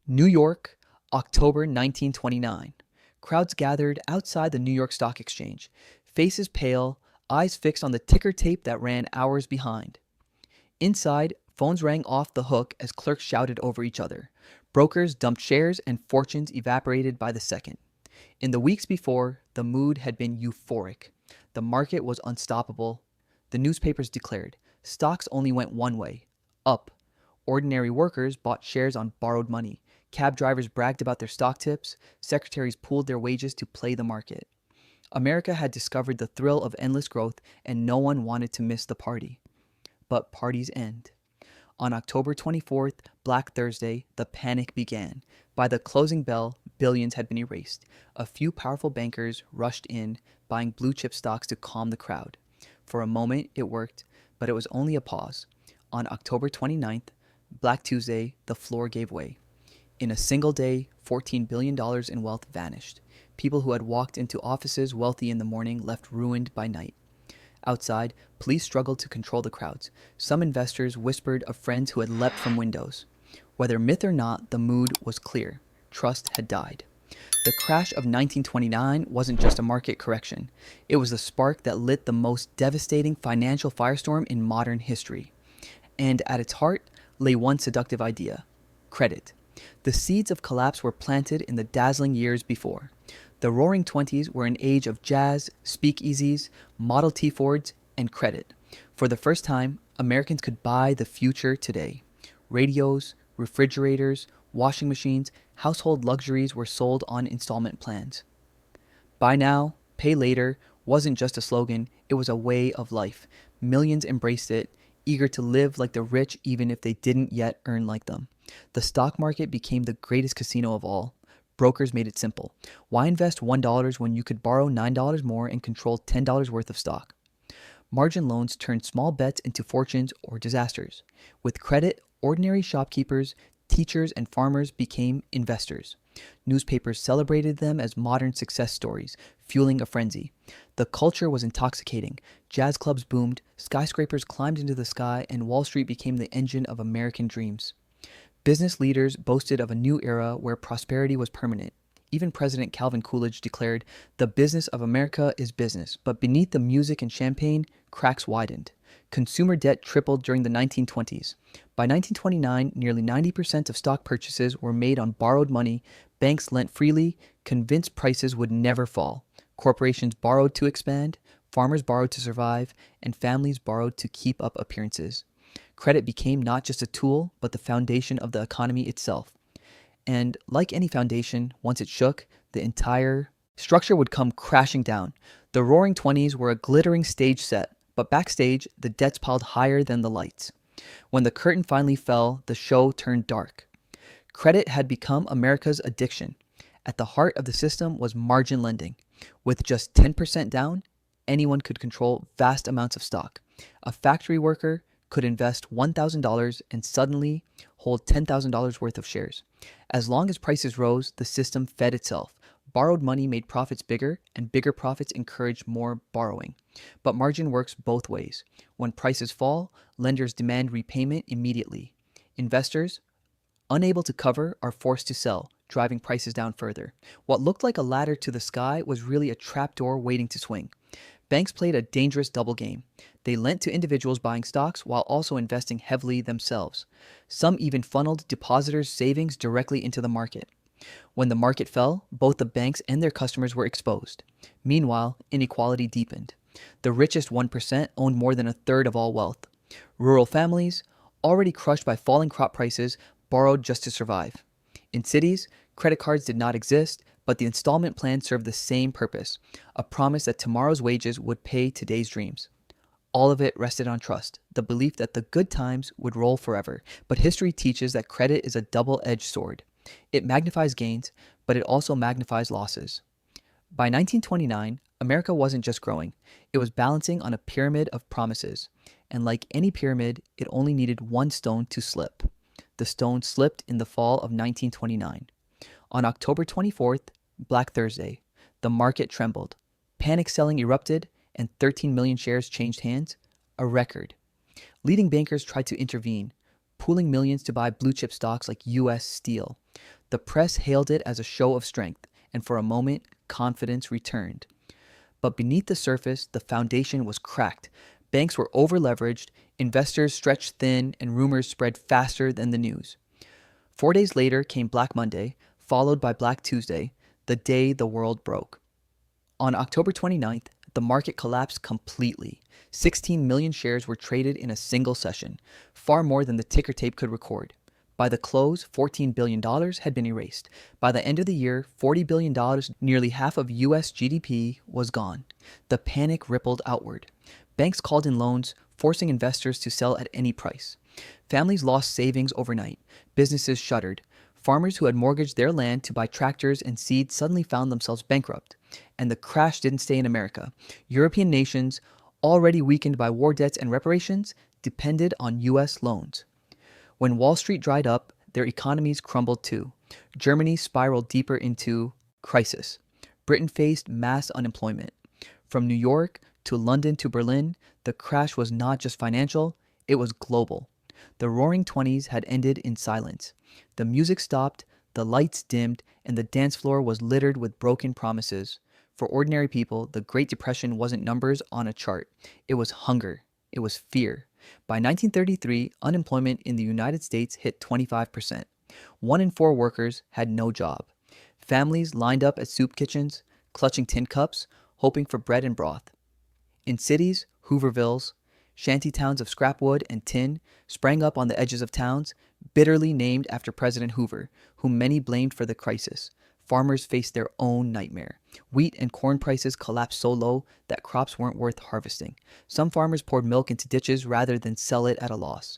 New York, October 1929. Crowds gathered outside the New York Stock Exchange, faces pale, eyes fixed on the ticker tape that ran hours behind. Inside, phones rang off the hook as clerks shouted over each other. Brokers dumped shares and fortunes evaporated by the second. In the weeks before, the mood had been euphoric. The market was unstoppable. The newspapers declared stocks only went one way, up. Ordinary workers bought shares on borrowed money. Cab drivers bragged about their stock tips. Secretaries pooled their wages to play the market. America had discovered the thrill of endless growth, and no one wanted to miss the party. But parties end. On October 24th, Black Thursday, the panic began. By the closing bell, billions had been erased. A few powerful bankers rushed in, buying blue chip stocks to calm the crowd. For a moment, it worked, but it was only a pause. On October 29th, Black Tuesday, the floor gave way. In a single day, $14 billion in wealth vanished. People who had walked into offices wealthy in the morning left ruined by night. Outside, police struggled to control the crowds. Some investors whispered of friends who had leapt from windows. Whether myth or not, the mood was clear. Trust had died. The crash of 1929 wasn't just a market correction. It was the spark that lit the most devastating financial firestorm in modern history. And at its heart lay one seductive idea: credit. The seeds of collapse were planted in the dazzling years before. The Roaring Twenties were an age of jazz, speakeasies, Model T Fords, and credit. For the first time, Americans could buy the future today. Radios, refrigerators, washing machines, household luxuries were sold on installment plans. Buy now, pay later wasn't just a slogan, it was a way of life. Millions embraced it, eager to live like the rich even if they didn't yet earn like them. The stock market became the greatest casino of all. Brokers made it simple. Why invest $1 when you could borrow $9 more and control $10 worth of stock? Margin loans turned small bets into fortunes or disasters. With credit, ordinary shopkeepers, teachers, and farmers became investors. Newspapers celebrated them as modern success stories, fueling a frenzy. The culture was intoxicating. Jazz clubs boomed, skyscrapers climbed into the sky, and Wall Street became the engine of American dreams. Business leaders boasted of a new era where prosperity was permanent. Even President Calvin Coolidge declared, "The business of America is business," but beneath the music and champagne, cracks widened. Consumer debt tripled during the 1920s. By 1929, nearly 90% of stock purchases were made on borrowed money. Banks lent freely, convinced prices would never fall. Corporations borrowed to expand, farmers borrowed to survive, and families borrowed to keep up appearances. Credit became not just a tool, but the foundation of the economy itself. And like any foundation, once it shook, the entire structure would come crashing down. The Roaring Twenties were a glittering stage set, but backstage, the debts piled higher than the lights. When the curtain finally fell, the show turned dark. Credit had become America's addiction. At the heart of the system was margin lending. With just 10% down, anyone could control vast amounts of stock. A factory worker could invest $1,000 and suddenly hold $10,000 worth of shares. As long as prices rose, the system fed itself. Borrowed money made profits bigger, and bigger profits encouraged more borrowing. But margin works both ways. When prices fall, lenders demand repayment immediately. Investors, unable to cover, are forced to sell, driving prices down further. What looked like a ladder to the sky was really a trapdoor waiting to swing. Banks played a dangerous double game. They lent to individuals buying stocks while also investing heavily themselves. Some even funneled depositors' savings directly into the market. When the market fell, both the banks and their customers were exposed. Meanwhile, inequality deepened. The richest 1% owned more than a third of all wealth. Rural families, already crushed by falling crop prices, borrowed just to survive. In cities, credit cards did not exist, but the installment plan served the same purpose, a promise that tomorrow's wages would pay today's dreams. All of it rested on trust, the belief that the good times would roll forever. But history teaches that credit is a double-edged sword. It magnifies gains, but it also magnifies losses. By 1929, America wasn't just growing, it was balancing on a pyramid of promises. And like any pyramid, it only needed one stone to slip. The stone slipped in the fall of 1929. On October 24th, Black Thursday, the market trembled. Panic selling erupted, and 13 million shares changed hands, a record. Leading bankers tried to intervene, pooling millions to buy blue chip stocks like U.S. Steel. The press hailed it as a show of strength, and for a moment, confidence returned. But beneath the surface, the foundation was cracked. Banks were overleveraged, investors stretched thin, and rumors spread faster than the news. 4 days later came Black Monday, followed by Black Tuesday, the day the world broke. On October 29th, the market collapsed completely. 16 million shares were traded in a single session, far more than the ticker tape could record. By the close, $14 billion had been erased. By the end of the year, $40 billion, nearly half of U.S. GDP, was gone. The panic rippled outward. Banks called in loans, forcing investors to sell at any price. Families lost savings overnight. Businesses shuttered. Farmers who had mortgaged their land to buy tractors and seed suddenly found themselves bankrupt. And the crash didn't stay in America. European nations, already weakened by war debts and reparations, depended on U.S. loans. When Wall Street dried up, their economies crumbled too. Germany spiraled deeper into crisis. Britain faced mass unemployment. From New York to London to Berlin, the crash was not just financial, it was global. The Roaring Twenties had ended in silence. The music stopped, the lights dimmed, and the dance floor was littered with broken promises. For ordinary people, the Great Depression wasn't numbers on a chart. It was hunger. It was fear. By 1933, unemployment in the United States hit 25%. 1 in 4 workers had no job. Families lined up at soup kitchens, clutching tin cups, hoping for bread and broth. In cities, Hoovervilles, shanty towns of scrap wood and tin sprang up on the edges of towns, bitterly named after President Hoover, whom many blamed for the crisis. Farmers faced their own nightmare. Wheat and corn prices collapsed so low that crops weren't worth harvesting. Some farmers poured milk into ditches rather than sell it at a loss.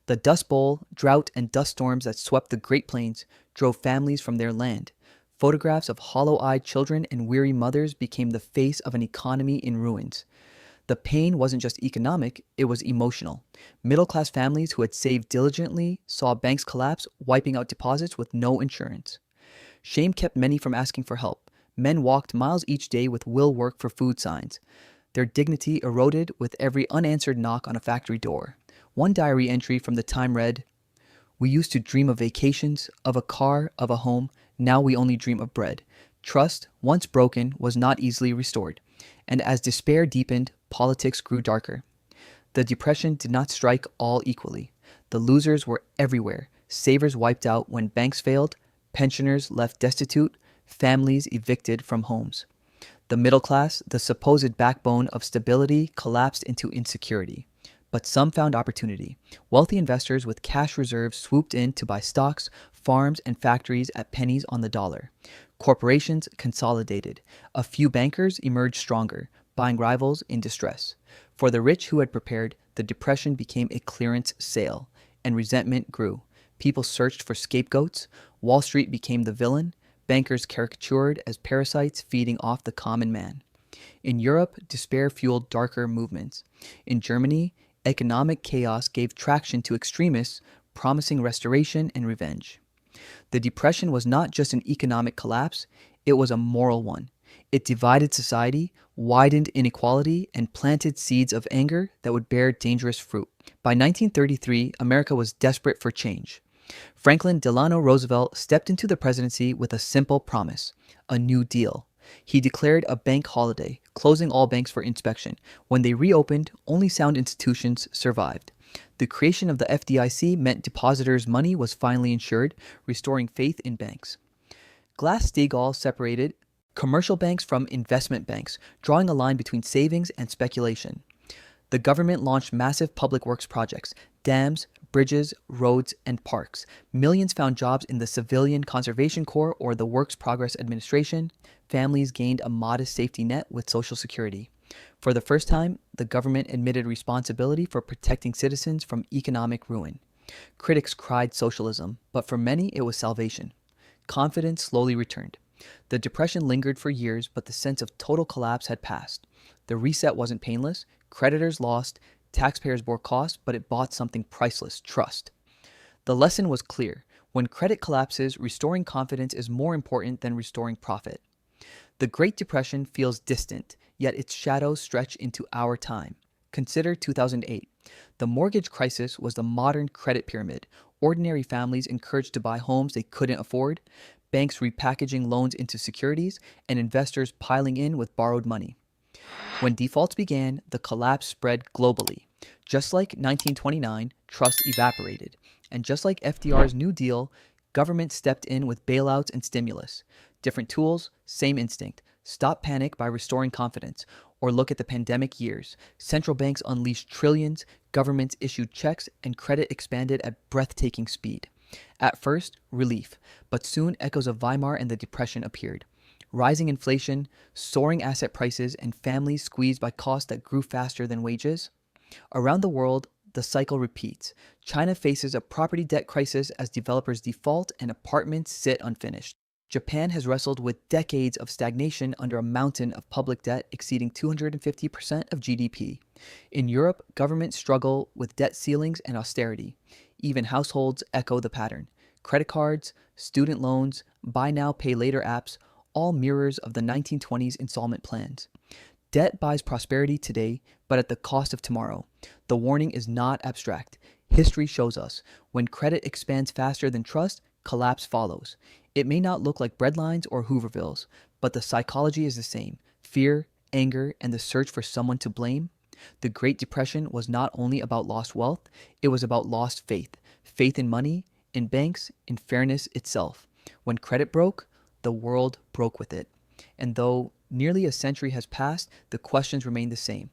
The Dust Bowl, drought, and dust storms that swept the Great Plains drove families from their land. Photographs of hollow-eyed children and weary mothers became the face of an economy in ruins. The pain wasn't just economic, it was emotional. Middle-class families who had saved diligently saw banks collapse, wiping out deposits with no insurance. Shame kept many from asking for help. Men walked miles each day with "will work for food" signs. Their dignity eroded with every unanswered knock on a factory door. One diary entry from the time read, "We used to dream of vacations, of a car, of a home. Now we only dream of bread." Trust, once broken, was not easily restored. And as despair deepened, politics grew darker. The Depression did not strike all equally. The losers were everywhere. Savers wiped out when banks failed. Pensioners left destitute, families evicted from homes. The middle class, the supposed backbone of stability, collapsed into insecurity. But some found opportunity. Wealthy investors with cash reserves swooped in to buy stocks, farms, and factories at pennies on the dollar. Corporations consolidated. A few bankers emerged stronger, buying rivals in distress. For the rich who had prepared, the Depression became a clearance sale, and resentment grew. People searched for scapegoats. Wall Street became the villain. Bankers caricatured as parasites feeding off the common man. In Europe, despair fueled darker movements. In Germany, economic chaos gave traction to extremists, promising restoration and revenge. The Depression was not just an economic collapse, it was a moral one. It divided society, widened inequality, and planted seeds of anger that would bear dangerous fruit. By 1933, America was desperate for change. Franklin Delano Roosevelt stepped into the presidency with a simple promise: a New Deal. He declared a bank holiday, closing all banks for inspection. When they reopened, only sound institutions survived. The creation of the FDIC meant depositors' money was finally insured, restoring faith in banks. Glass-Steagall separated commercial banks from investment banks, drawing a line between savings and speculation. The government launched massive public works projects, dams, bridges, roads, and parks. Millions found jobs in the Civilian Conservation Corps or the Works Progress Administration. Families gained a modest safety net with Social Security. For the first time, the government admitted responsibility for protecting citizens from economic ruin. Critics cried socialism, but for many it was salvation. Confidence slowly returned. The Depression lingered for years, but the sense of total collapse had passed. The reset wasn't painless. Creditors lost, taxpayers bore costs, but it bought something priceless: trust. The lesson was clear. When credit collapses, restoring confidence is more important than restoring profit. The Great Depression feels distant, yet its shadows stretch into our time. Consider 2008. The mortgage crisis was the modern credit pyramid. ordinary families encouraged to buy homes they couldn't afford, banks repackaging loans into securities, and investors piling in with borrowed money. When defaults began, the collapse spread globally. Just like 1929, trust evaporated. And just like FDR's New Deal, government stepped in with bailouts and stimulus. Different tools, same instinct. Stop panic by restoring confidence. Or look at the pandemic years. Central banks unleashed trillions, governments issued checks, and credit expanded at breathtaking speed. At first, relief, but soon echoes of Weimar and the Depression appeared. Rising inflation, soaring asset prices, and families squeezed by costs that grew faster than wages. Around the world, the cycle repeats. China faces a property debt crisis as developers default and apartments sit unfinished. Japan has wrestled with decades of stagnation under a mountain of public debt exceeding 250% of GDP. In Europe, governments struggle with debt ceilings and austerity. Even households echo the pattern. Credit cards, student loans, buy now, pay later apps, all mirrors of the 1920s installment plans. Debt buys prosperity today, but at the cost of tomorrow. The warning is not abstract. History shows us when credit expands faster than trust, collapse follows. It may not look like breadlines or Hoovervilles, but the psychology is the same: fear, anger, and the search for someone to blame. The Great Depression was not only about lost wealth, it was about lost faith. Faith in money, in banks, in fairness itself. When credit broke, the world broke with it. And though nearly a century has passed, the questions remain the same.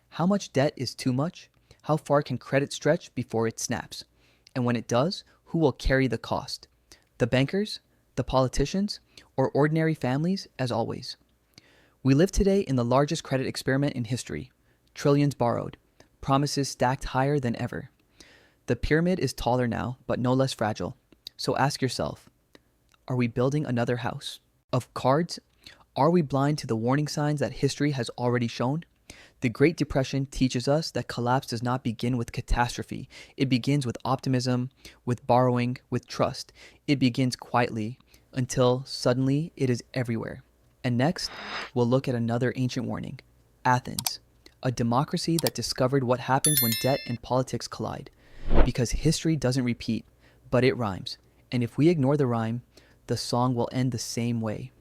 How much debt is too much? How far can credit stretch before it snaps? And when it does, who will carry the cost? The bankers? The politicians? Or ordinary families, as always? We live today in the largest credit experiment in history. Trillions borrowed. Promises stacked higher than ever. The pyramid is taller now, but no less fragile. So ask yourself, are we building another house of cards? Are we blind to the warning signs that history has already shown? The Great Depression teaches us that collapse does not begin with catastrophe. It begins with optimism, with borrowing, with trust. It begins quietly until suddenly it is everywhere. And next, we'll look at another ancient warning: Athens, a democracy that discovered what happens when debt and politics collide. Because history doesn't repeat, but it rhymes. And if we ignore the rhyme, the song will end the same way.